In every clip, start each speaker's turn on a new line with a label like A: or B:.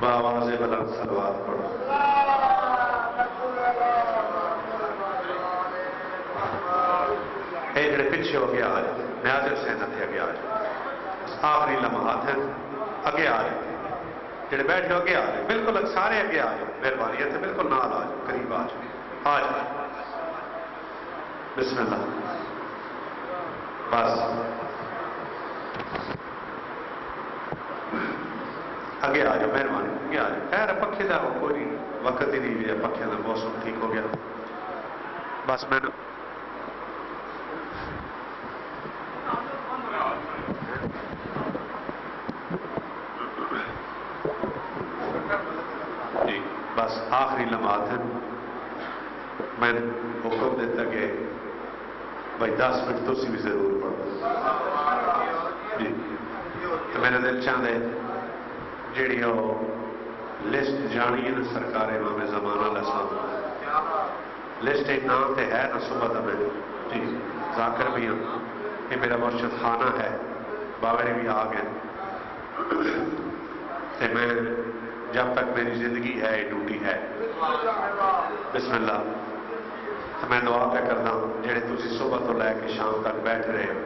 A: بآواز بلند صلوات پڑھو. اے جڑے پیچھے ہو گیا آج نیاظر سے نتھے اگے آج آخری لمحات ہیں اگے آ جائے. جڑے بیٹھے ہو اگے آ جائے بالکل سارے اگے آ جاؤ. مہربانی ہے بالکل نال آ جاؤ قریب آ جاؤ. آ جاؤ. بسم اللہ. بس اگے آ جاؤ مہربانی اگے آ جاؤ. خیر پکھے کا کوئی وقت ہی نہیں ہے. پکھے کا موسم ٹھیک ہو گیا. بس میں جی بس آخری لمحات ہیں. میں حکم دیتا کہ بھائی 10 منٹ تو بھی ضرور پڑھو. جی تو میرے دل چاہتے جیڑی وہ لسٹ جانی ہے نا سرکار امام زمانہ لسان لسٹ ایک نام تے ہے نا صبح میں جی ذاکر بھی ہوں. یہ میرا مرشد خانہ ہے. باوری بھی آ گئے. میں جب تک میری زندگی ہے یہ ڈیوٹی ہے. بسم اللہ. میں دعا پہ کرنا ہوں جہے تھی صبح تو لے کے شام تک بیٹھ رہے ہو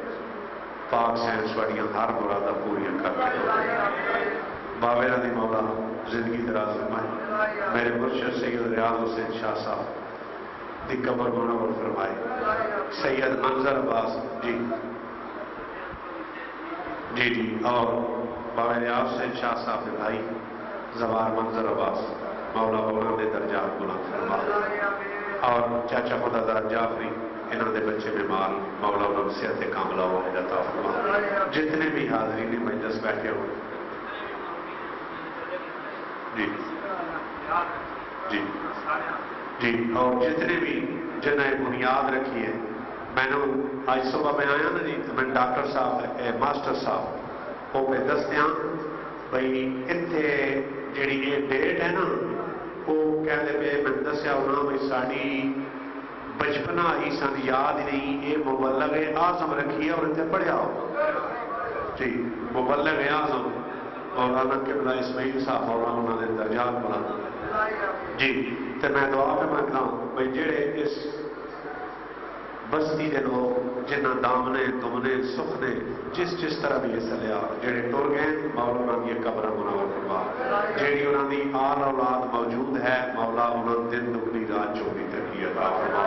A: پاک سائنس واڑیاں ہر مرادہ پوریا کر کے باوے دی مولا زندگی دراز فرمائے. میرے مرشد سید ریاض حسین شاہ صاحب دی قبر منور فرمائے. سید منظر عباس جی جی جی اور باوے ریاض حسین شاہ صاحب کے بھائی زوار منظر عباس مولا مولا دے درجات بلند فرمائے. اور چاچا خدا دار جعفری انہوں نے بچے بیمار مولا انہوں صحت کاملہ ہو جاتا فرمائے. جتنے بھی حاضرین مجلس بیٹھے ہو جی جی جی اور جتنے بھی جنہیں بنیاد رکھی ہے. میں نے آج صبح میں آیا نا جی تو میں ڈاکٹر صاحب ماسٹر صاحب وہ پہ دستے ہیں بھائی اتنے جیڑی یہ ڈیٹ ہے نا وہ کہتے پہ میں دسیا ہونا بھائی ساری بچپنا ہی سن یاد نہیں. یہ مبلغ اعظم رکھی ہے اور اتنے پڑھیا ہو جی مبلغ اعظم مولانا قبلہ اسماعیل صاحب مولانا انہوں نے درجات بلند جی. تو میں دعا پہ مانگتا ہوں بھائی جڑے اس بستی کے لوگ جنہ دامنے دمنے سکھنے جس طرح بھی حصہ لیا جڑے ٹر گئے مولا انہوں کی قبر منور فرما. جیڑی انہوں کی آل اولاد موجود ہے مولا انہوں دن دگنی رات چوبی ترقی عطا فرما.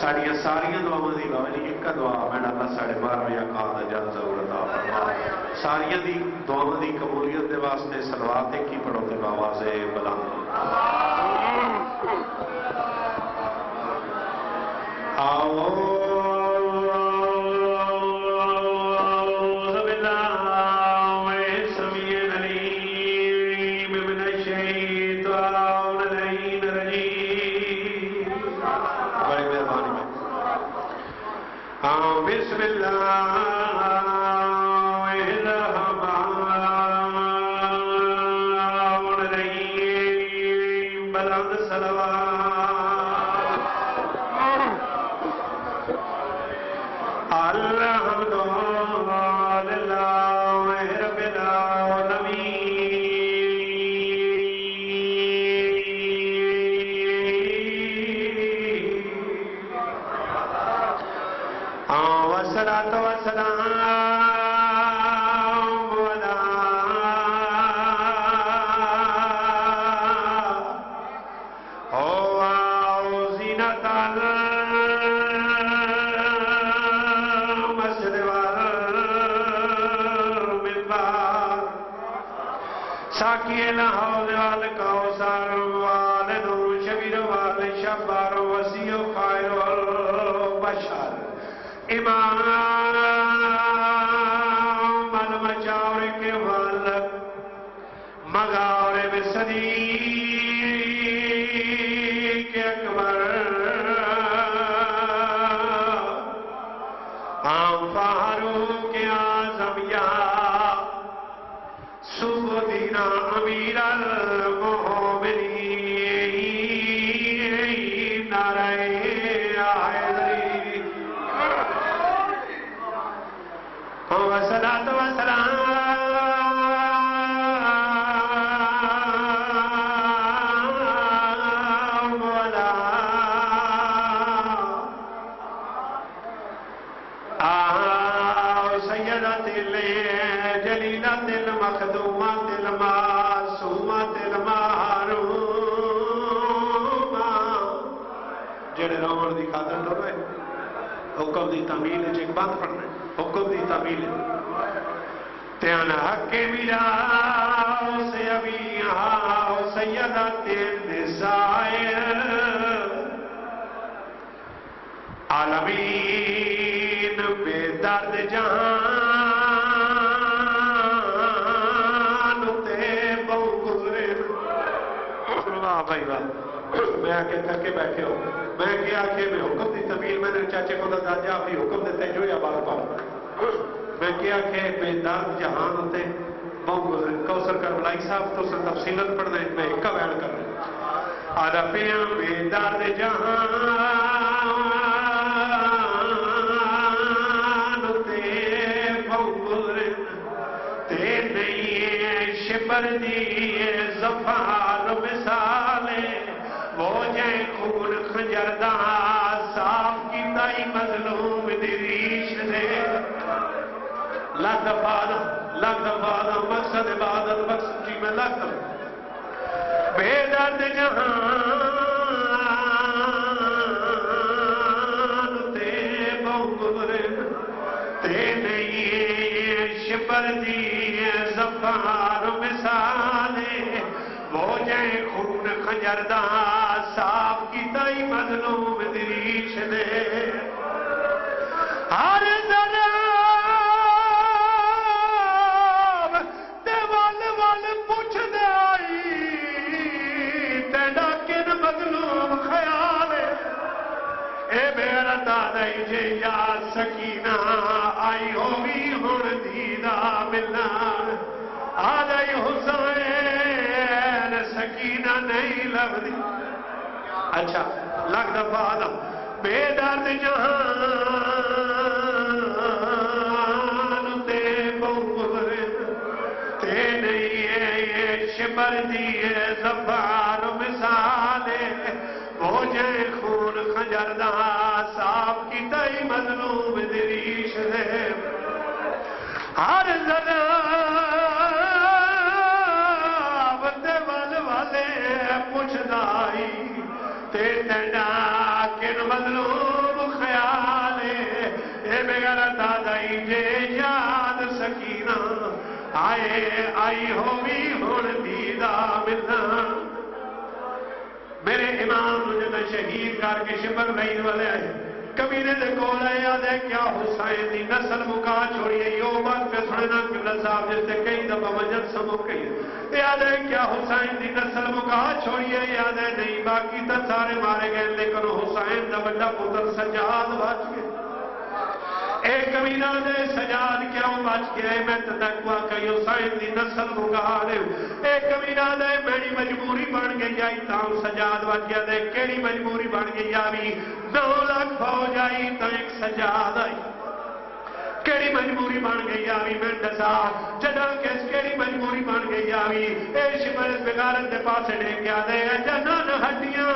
A: ساڑیاں ساریاں دعاواں دی باوی ایک دعا میں اللہ ساڑھے 12 آقا دا جل ضرور عطا فرما. ساریاں دی دعاواں دی قبولیت دے واسطے صلوات ایک ہی پڑھو تے آواز بلند آؤ بسم اللہ بلند صلوات الحمد للہ رب العالمین. والصلاة والسلام على زينة المسجد والمنبر ساقي الحوض والكوثر والنور شبير والشبر وسيع خير البشر امام المشارق والمغارب صدیق اکبر فاروق اعظم یا سبحان امیر المؤمنین نعرہ حیدری الجليلة المخدومة المعصومة المحرومة جڑے رومن دی خاطر نہ رہے حکم دی تعمیل ہے ایک بات پڑھنا ہے حکم دی تعمیل ہے تیانا حق میرا سے ابھی یہاں سیدات النساء عالمین بے درد جہان تے بہو گزرے واہ بھائی واہ میں آکے تھکے بیٹھے ہو میں کیا کہ میں حکم دی طویل میں نے چاچے کو لگا جا اپنی حکم دیتے جو یا بار پاؤں میں کیا کہ بے درد جہان تے بہو گزرے کوثر کربلائی صاحب تو سن تفصیلت پڑھنا ہے میں ایک کا بیان کر رہا ہوں عربیاں بے درد جہان شبر دیئے زفار مثالے وہ جائیں خون خجردہ صاف کی دائی مظلوم دریش دے لگ دفعہ مقصد عبادت مقصد جی میں لگ دفعہ بے درد جہان تے بہگرے تے نہیں شبر دیئے زفار مثالے وہ جائیں خون خجردہ صاف کی دائی مظلوم دریش دے ہر ذراب تے وال وال پوچھ دے آئی تیڑا کن مظلوم خیال اے میرا دادائی جے یا سکینہ آئی ہوگی ہون دیدہ ملنا آدائی حسین سکینہ نہیں لبدی اچھا لگ دفعہ آدم بے درد جہان تے بغرے تے نہیں یہ شبر دیئے زفار مثالے وہ جائیں خون خجردہ صاف کی دائی مظلوم دریش دے ہر ذراب تے والے پوچھ دائی تے تیڑا کن مظلوم خیالے اے بغیر دادائی جے یاد سکینہ آئی ہوگی ہون دیدہ ملنا میرے امام مجھے شہید کر کے شبر لائن والے آئے کبیرے دے کول آئے یاد ہے کیا حسین دی نسل مکا چھوڑیے یو بات پہ سننا قبلہ صاحب جس سے کئی دفعہ مجد سمو کئی یاد ہے کیا حسین دی نسل مکا چھوڑیے یاد ہے نہیں باقی تر سارے مارے گئے لیکن حسین دا بڑا پتر سجاد بچ گئے اے کبیرہ دے سجاد کیوں بچ گئے میں تدقوا کئی حسین دی نسل مکا لے اے کبیرہ دے میری مجبوری بن گئی آئی تاؤں سجاد بچ گیا دے کیڑی مجبوری بن گئی آئی 9 لاکھ فوج آئی تو ایک سجاد آئی کیڑی مجبوری بن گئی آئی میں دسا جدا کس کیڑی مجبوری بن گئی آئی اے شبر بغارت دے پاسے لے گیا دے جنان ہڈیاں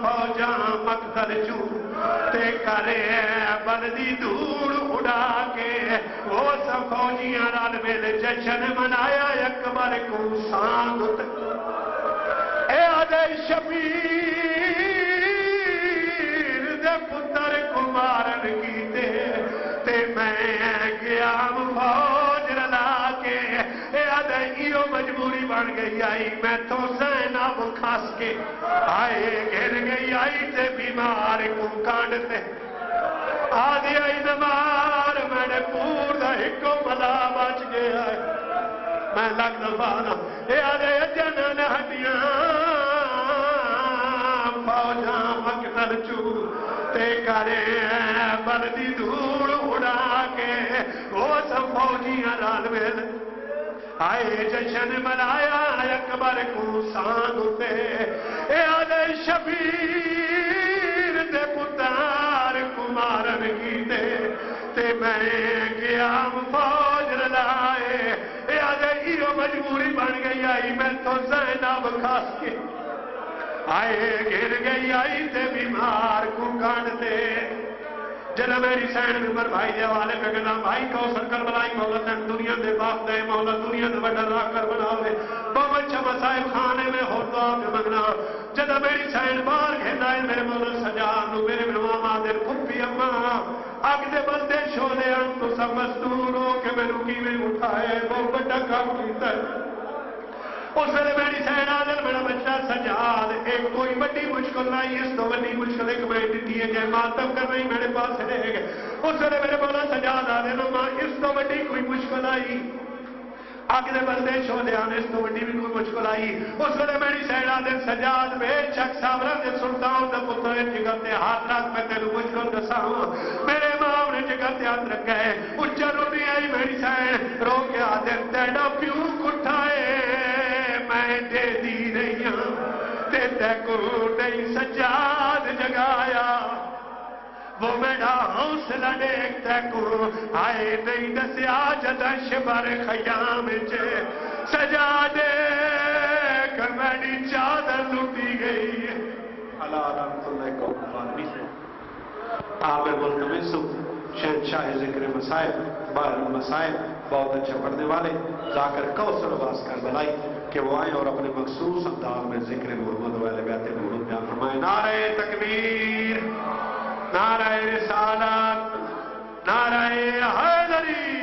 A: فوجاں مقتل چو تے کرے بلدی دور اڑا کے وہ سب فوجیاں رال میلے جشن منایا اکبر کو سانگت اے آدھے شبیر دے پتر کو مارن کی تے میں گیا فوج رلا کے اے آدھے ایو مجبوری بن گئی آئی میں تو زینب کھاس کے آئے گر گئی آئی تے بیمار کو کانڈتے آدھی آئی نمار میں نے پور دا ہکو ملا بچ گیا میں لگ دفانا اے آدھے جنن ہڈیاں فوجاں مقتل چور تے کرے بلدی دھوڑ اڑا کے وہ سب فوجیاں رال میں آئے جشن منایا اکبر کو سانگتے اے آدھے شبیر دے پتار کمارن کی تے میں گیا فوج رلائے اے آدھے ایو مجبوری بن گئی آئی میں تو زینب کھاس کے آئے گر گئی آئی تے بیمار کو کانڈ دے جنہ میری سین ممبر بھائی دے حوالے پہ کہنا بھائی کوثر کربلائی مولا تین دنیا دے باپ دے مولا دنیا دے بڑا راہ کر بنا دے بہت اچھا مسائب خانے میں ہو دعا پہ منگنا جنہ میری سین بار کہنا ہے میرے مولا سجاد نو میرے ماما دے پھپی اماں اگ دے بندے شولے ان تو سب مزدور ہو کہ میں رکی میں اٹھائے بہت بڑا کام کیتا ہے اس ویلے میری سین آدل میرا بچہ سجاد ایک کوئی بڑی مشکل نہیں اس تو بڑی مشکل ایک میں دیتی ہے کہ ماتم کر رہی میرے پاس رہ گئے اس ویلے میرے مولا سجاد آدل ماں اس تو بڑی کوئی مشکل آئی آگ دے بندے شولے آنے اس تو بڑی بھی کوئی مشکل آئی اس ویلے میری سین آدل سجاد بے چک سابرہ دے سلطان دے پتر جگتے ہاتھ رات میں تیلو مشکل دسا میرے ماں نے جگتے ہاتھ رکھ گئے اچھا رو بھی آئی میری سین رو کے آدل تیڑا پیوں کٹھائے میں دے دی رہی ہوں تے کو نہیں سجاد جگایا وہ میرا حوصلہ دیکھتا کو آئے نہیں دسیا جدا شبر خیام چے سجادے کر میری چادر لٹی گئی اللہ رحمت اللہ کو فارمی آپ ملک میں شہنشاہ ذکر مسائب بار مسائب بہت اچھا پڑھنے والے ذاکر کوثر باس کر بلائی کہ وہ آئیں اور اپنے مخصوص انداز میں ذکر محمد والے بیعت محمد بیان فرمائیں نعرہ تکبیر نعرہ رسالت نعرہ حیدری